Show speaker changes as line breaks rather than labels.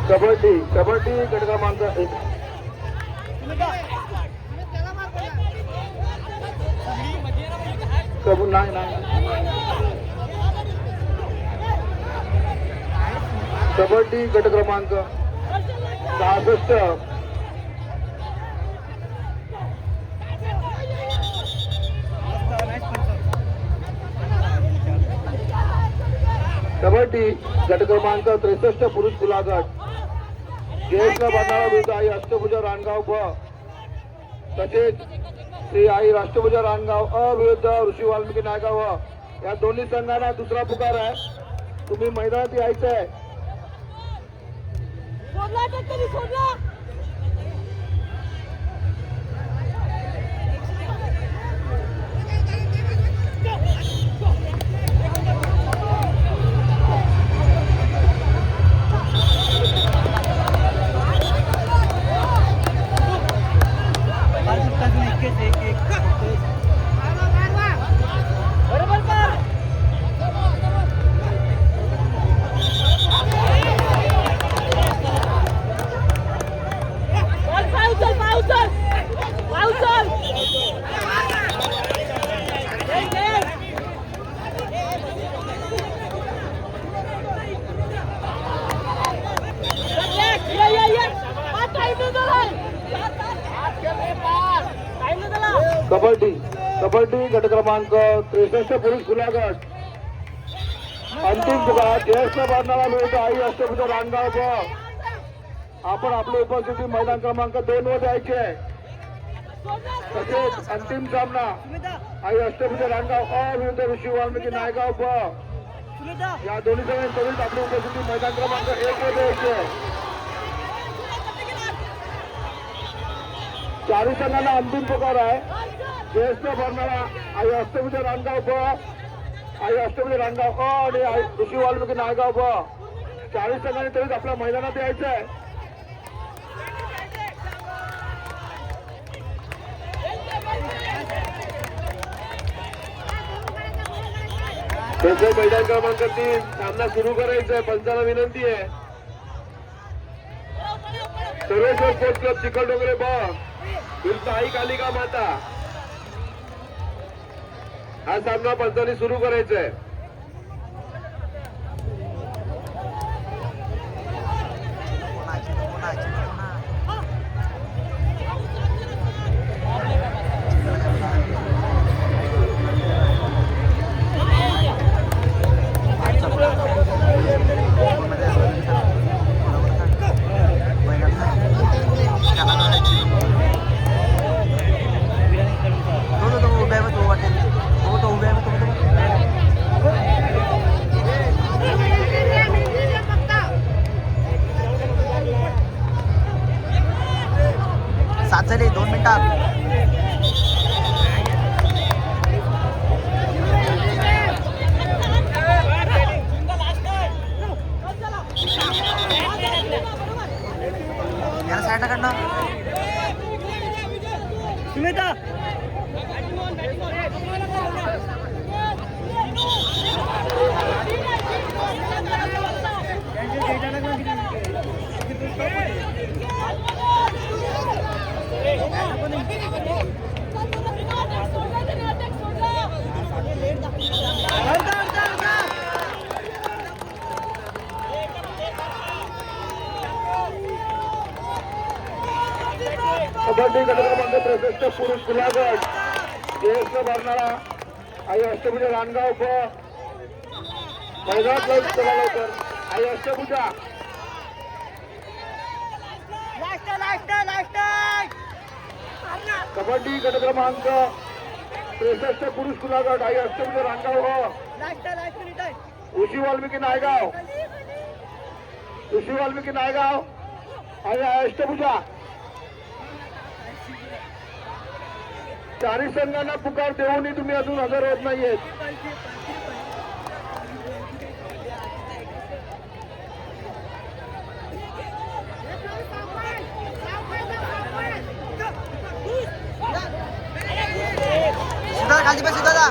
कबड्डी कबड्डी गट क्रमांक 1 कबड्डी गट क्रमांक 66 कबड्डी गट क्रमांक 63 पुरुष खुला गट जयेशला बांधारा विरुद्ध आई अष्टभुजा रानगाव ब तसेच श्री आई राष्ट्रभुजा रानगाव अ विरुद्ध ऋषी वाल्मिकी नायगाव या दोन्ही संघांना दुसरा पुकार आहे. तुम्ही मैदानात यायचं आहे. कबड्डी कबड्डी गट क्रमांक 63 पुरुष खुला गट अंतिम पुकार जयेशला बांधारा विरुद्ध आई अष्टभुजा रानगाव ब आपण आपली उपस्थिती मैदान क्रमांक 2 वर द्यायची आहे. तसेच अंतिम सामना आई अष्टभुजा रानगाव अ विरुद्ध ऋषी वाल्मिकी नायगाव ब या दोन्ही संघांकडून आपली उपस्थिती मैदान क्रमांक 1 वर द्यायची आहे. चारही संघांना अंतिम पुकार आहे. ज्येष्ठ भरणारा आई अष्टभुजा रानगाव ब आई अष्टभुजा रानगाव अ आणि आई ऋषी वाल्मिकी नायगाव ब चारही संघांनी तरीच आपल्या मैदानात यायचं आहे.
त्याचं मैदान क्रमांक 3 सामना सुरू करायचा आहे. पंचाला विनंती आहे. सर्वेश्वर स्पोर्ट्स क्लब चिखलडोंगरे ब विरुद्ध आई कालिका माता हा सामना पंचांनी सुरू करायचा आहे.
सात 2 मिनिटात याला साईडला काढणं सुमिता
कबड्डी गट क्रमांक 63 पुरुष खुला गट ज्येष्ठ भरणारा आई अष्टभुजा रानगाव ब मैदानात लवकर आई अष्टभुजा कबड्डी गट क्रमांक 63 पुरुष खुला गट आई अष्टभुजा रानगाव ऋषी वाल्मिकी नायगाव आई अष्टभुजा चारही संघांना पुकार देऊनही तुम्ही अजून हजर होत नाहीयेत.
सुद्धा खाली बस सुद्धा